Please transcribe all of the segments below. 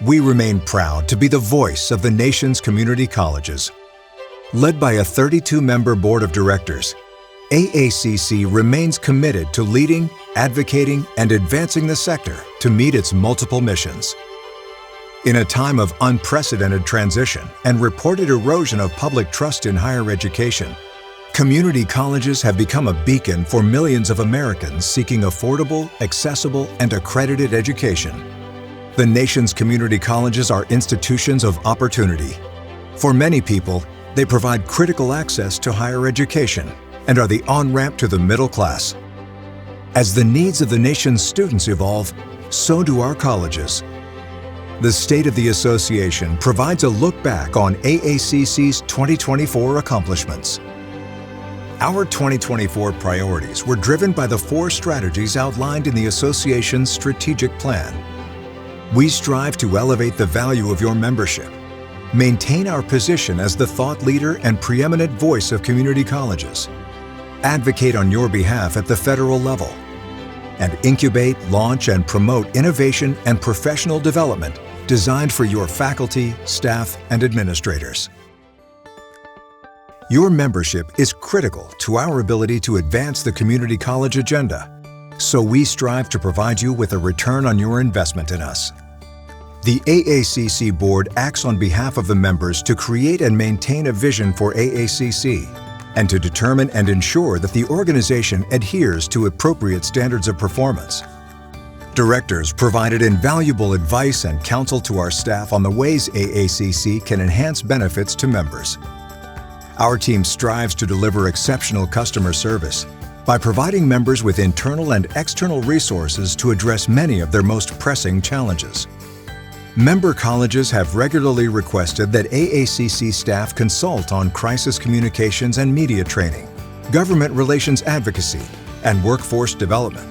we remain proud to be the voice of the nation's community colleges. Led by a 32-member board of directors, AACC remains committed to leading, advocating, and advancing the sector to meet its multiple missions. In a time of unprecedented transition and reported erosion of public trust in higher education, community colleges have become a beacon for millions of Americans seeking affordable, accessible, and accredited education. The nation's community colleges are institutions of opportunity. For many people, they provide critical access to higher education and are the on-ramp to the middle class. As the needs of the nation's students evolve, so do our colleges. The State of the Association provides a look back on AACC's 2024 accomplishments. Our 2024 priorities were driven by the 4 strategies outlined in the Association's strategic plan. We strive to elevate the value of your membership, maintain our position as the thought leader and preeminent voice of community colleges, advocate on your behalf at the federal level, and incubate, launch, and promote innovation and professional development designed for your faculty, staff, and administrators. Your membership is critical to our ability to advance the community college agenda, so we strive to provide you with a return on your investment in us. The AACC Board acts on behalf of the members to create and maintain a vision for AACC and to determine and ensure that the organization adheres to appropriate standards of performance. Directors provided invaluable advice and counsel to our staff on the ways AACC can enhance benefits to members. Our team strives to deliver exceptional customer service by providing members with internal and external resources to address many of their most pressing challenges. Member colleges have regularly requested that AACC staff consult on crisis communications and media training, government relations advocacy, and workforce development.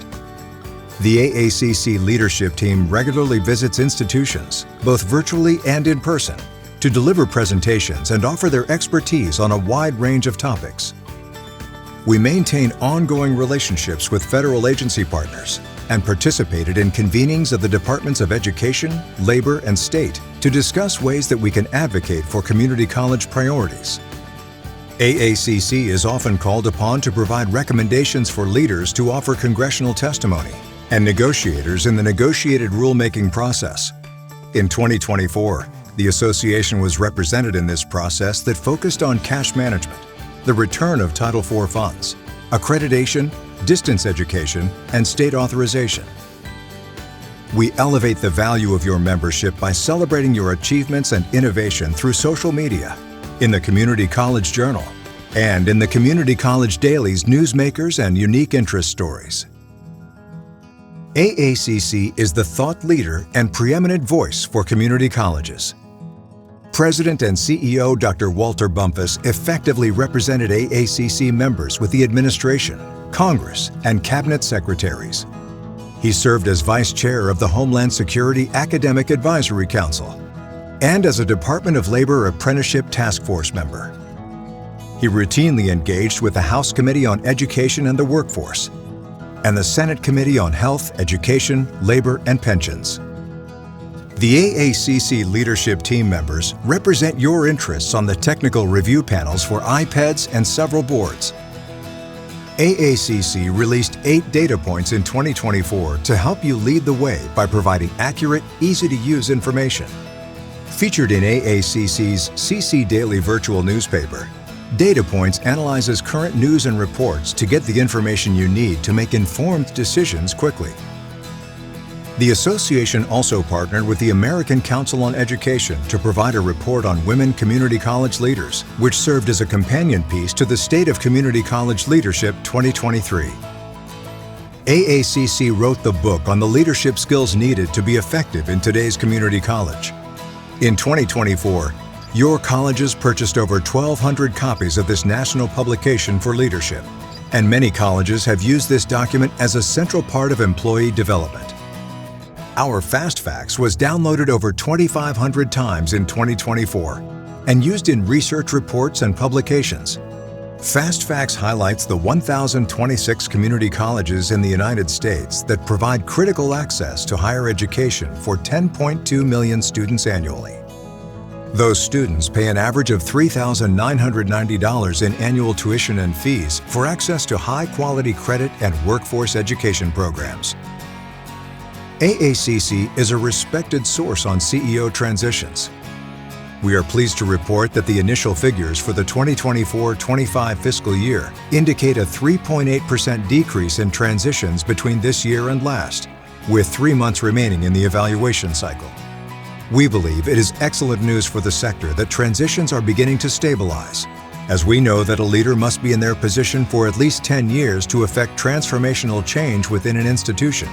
The AACC leadership team regularly visits institutions, both virtually and in person, to deliver presentations and offer their expertise on a wide range of topics. We maintain ongoing relationships with federal agency partners and participated in convenings of the Departments of Education, Labor, and State to discuss ways that we can advocate for community college priorities. AACC is often called upon to provide recommendations for leaders to offer congressional testimony and negotiators in the negotiated rulemaking process. In 2024, the Association was represented in this process that focused on cash management, the return of Title IV funds, accreditation, distance education, and state authorization. We elevate the value of your membership by celebrating your achievements and innovation through social media, in the Community College Journal, and in the Community College Daily's newsmakers and unique interest stories. AACC is the thought leader and preeminent voice for community colleges. President and CEO Dr. Walter Bumpus effectively represented AACC members with the administration, Congress, and cabinet secretaries. He served as Vice Chair of the Homeland Security Academic Advisory Council and as a Department of Labor Apprenticeship Task Force member. He routinely engaged with the House Committee on Education and the Workforce and the Senate Committee on Health, Education, Labor, and Pensions. The AACC leadership team members represent your interests on the technical review panels for IPEDS and several boards. AACC released 8 data points in 2024 to help you lead the way by providing accurate, easy-to-use information. Featured in AACC's CC Daily virtual newspaper, Data Points analyzes current news and reports to get the information you need to make informed decisions quickly. The Association also partnered with the American Council on Education to provide a report on women community college leaders, which served as a companion piece to the State of Community College Leadership 2023. AACC wrote the book on the leadership skills needed to be effective in today's community college. In 2024, your colleges purchased over 1,200 copies of this national publication for leadership, and many colleges have used this document as a central part of employee development. Our Fast Facts was downloaded over 2,500 times in 2024 and used in research reports and publications. Fast Facts highlights the 1,026 community colleges in the United States that provide critical access to higher education for 10.2 million students annually. Those students pay an average of $3,990 in annual tuition and fees for access to high-quality credit and workforce education programs. AACC is a respected source on CEO transitions. We are pleased to report that the initial figures for the 2024-25 fiscal year indicate a 3.8% decrease in transitions between this year and last, with 3 months remaining in the evaluation cycle. We believe it is excellent news for the sector that transitions are beginning to stabilize, as we know that a leader must be in their position for at least 10 years to effect transformational change within an institution.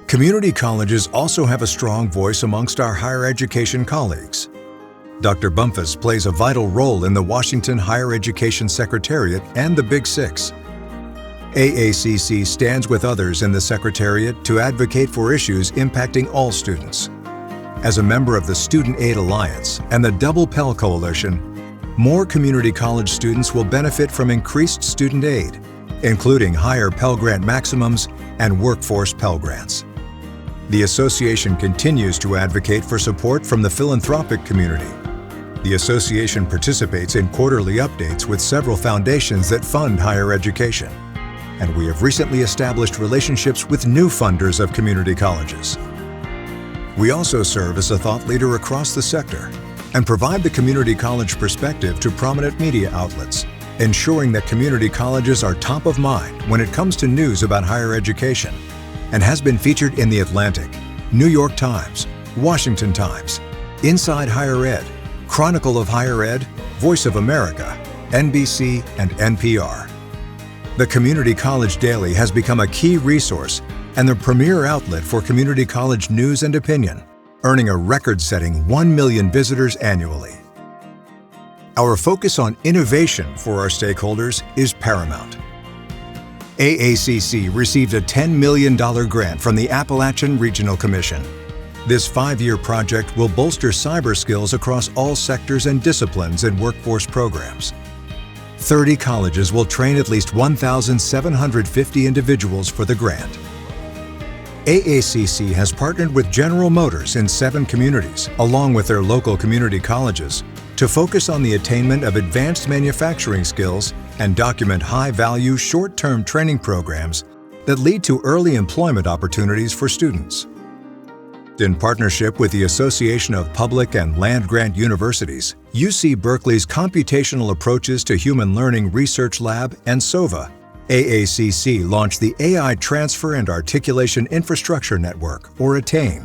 Community colleges also have a strong voice amongst our higher education colleagues. Dr. Bumpus plays a vital role in the Washington Higher Education Secretariat and the Big Six. AACC stands with others in the Secretariat to advocate for issues impacting all students. As a member of the Student Aid Alliance and the Double Pell Coalition, more community college students will benefit from increased student aid, including higher Pell Grant maximums and workforce Pell Grants. The association continues to advocate for support from the philanthropic community. The association participates in quarterly updates with several foundations that fund higher education, and we have recently established relationships with new funders of community colleges. We also serve as a thought leader across the sector and provide the community college perspective to prominent media outlets, ensuring that community colleges are top of mind when it comes to news about higher education, and has been featured in The Atlantic, New York Times, Washington Times, Inside Higher Ed, Chronicle of Higher Ed, Voice of America, NBC, and NPR. The Community College Daily has become a key resource and the premier outlet for community college news and opinion, earning a record-setting 1 million visitors annually. Our focus on innovation for our stakeholders is paramount. AACC received a $10 million grant from the Appalachian Regional Commission. This 5-year project will bolster cyber skills across all sectors and disciplines in workforce programs. 30 colleges will train at least 1,750 individuals for the grant. AACC has partnered with General Motors in 7 communities, along with their local community colleges, to focus on the attainment of advanced manufacturing skills and document high-value short-term training programs that lead to early employment opportunities for students. In partnership with the Association of Public and Land-Grant Universities, UC Berkeley's Computational Approaches to Human Learning Research Lab, and SOVA, AACC launched the AI Transfer and Articulation Infrastructure Network, or ATTAIN,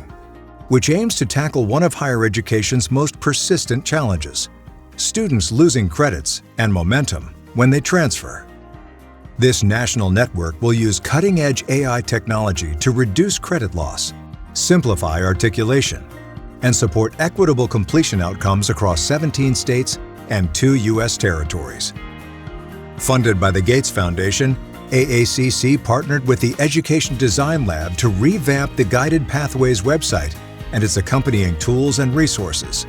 which aims to tackle one of higher education's most persistent challenges: students losing credits and momentum when they transfer. This national network will use cutting-edge AI technology to reduce credit loss, simplify articulation, and support equitable completion outcomes across 17 states and 2 U.S. territories. Funded by the Gates Foundation, AACC partnered with the Education Design Lab to revamp the Guided Pathways website and its accompanying tools and resources.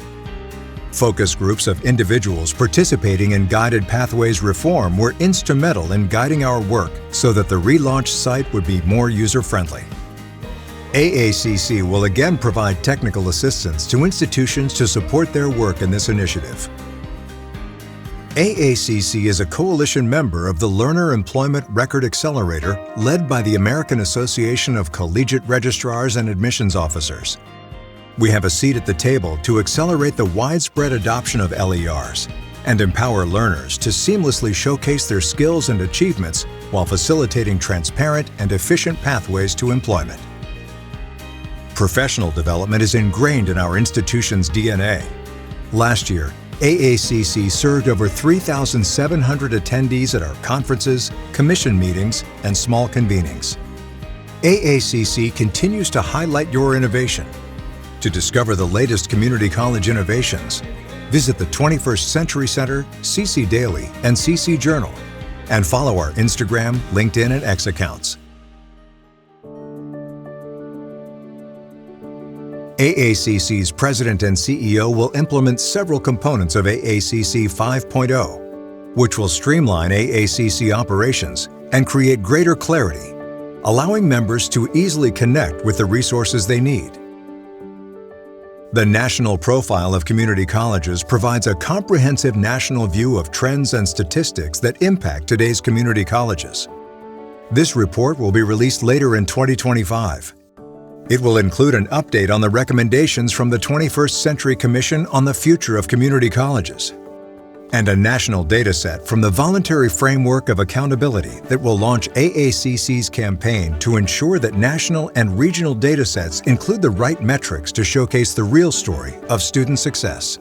Focus groups of individuals participating in Guided Pathways reform were instrumental in guiding our work so that the relaunched site would be more user-friendly. AACC will again provide technical assistance to institutions to support their work in this initiative. AACC is a coalition member of the Learner Employment Record Accelerator led by the American Association of Collegiate Registrars and Admissions Officers. We have a seat at the table to accelerate the widespread adoption of LERs and empower learners to seamlessly showcase their skills and achievements while facilitating transparent and efficient pathways to employment. Professional development is ingrained in our institution's DNA. Last year, AACC served over 3,700 attendees at our conferences, commission meetings, and small convenings. AACC continues to highlight your innovation. To discover the latest community college innovations, visit the 21st Century Center, CC Daily, and CC Journal, and follow our Instagram, LinkedIn, and X accounts. AACC's President and CEO will implement several components of AACC 5.0, which will streamline AACC operations and create greater clarity, allowing members to easily connect with the resources they need. The National Profile of Community Colleges provides a comprehensive national view of trends and statistics that impact today's community colleges. This report will be released later in 2025. It will include an update on the recommendations from the 21st Century Commission on the Future of Community Colleges, and a national data set from the Voluntary Framework of Accountability that will launch AACC's campaign to ensure that national and regional data sets include the right metrics to showcase the real story of student success.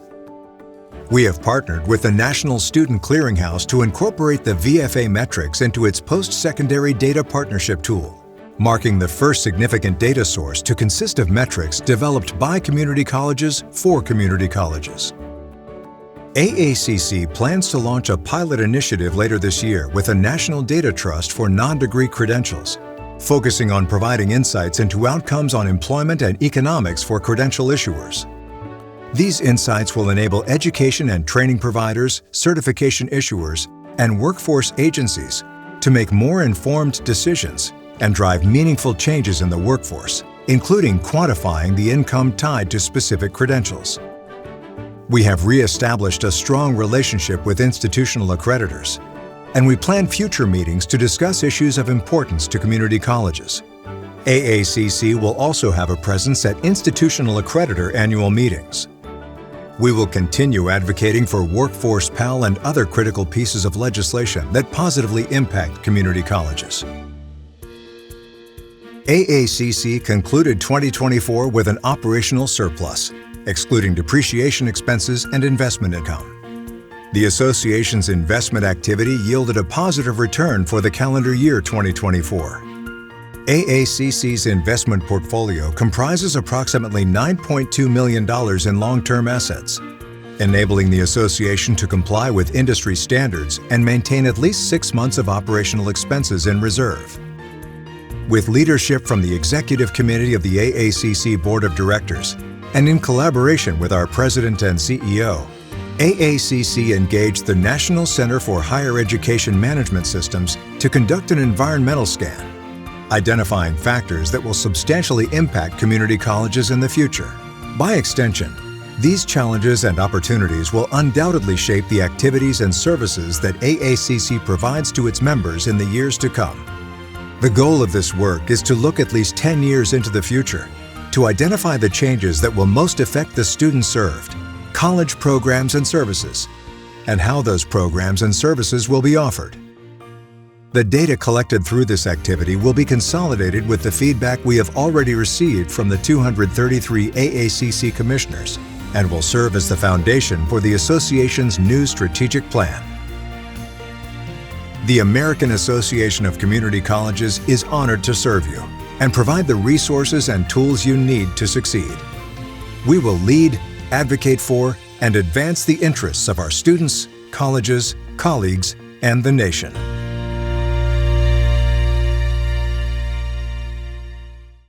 We have partnered with the National Student Clearinghouse to incorporate the VFA metrics into its post-secondary data partnership tool, marking the first significant data source to consist of metrics developed by community colleges for community colleges. AACC plans to launch a pilot initiative later this year with a national data trust for non-degree credentials, focusing on providing insights into outcomes on employment and economics for credential issuers. These insights will enable education and training providers, certification issuers, and workforce agencies to make more informed decisions and drive meaningful changes in the workforce, including quantifying the income tied to specific credentials. We have re-established a strong relationship with institutional accreditors, and we plan future meetings to discuss issues of importance to community colleges. AACC will also have a presence at institutional accreditor annual meetings. We will continue advocating for Workforce Pell and other critical pieces of legislation that positively impact community colleges. AACC concluded 2024 with an operational surplus, excluding depreciation expenses and investment income. The association's investment activity yielded a positive return for the calendar year 2024. AACC's investment portfolio comprises approximately $9.2 million in long-term assets, enabling the association to comply with industry standards and maintain at least 6 months of operational expenses in reserve. With leadership from the Executive Committee of the AACC Board of Directors, and in collaboration with our President and CEO, AACC engaged the National Center for Higher Education Management Systems to conduct an environmental scan, identifying factors that will substantially impact community colleges in the future. By extension, these challenges and opportunities will undoubtedly shape the activities and services that AACC provides to its members in the years to come. The goal of this work is to look at least 10 years into the future, to identify the changes that will most affect the students served, college programs and services, and how those programs and services will be offered. The data collected through this activity will be consolidated with the feedback we have already received from the 233 AACC commissioners and will serve as the foundation for the association's new strategic plan. The American Association of Community Colleges is honored to serve you and provide the resources and tools you need to succeed. We will lead, advocate for, and advance the interests of our students, colleges, colleagues, and the nation.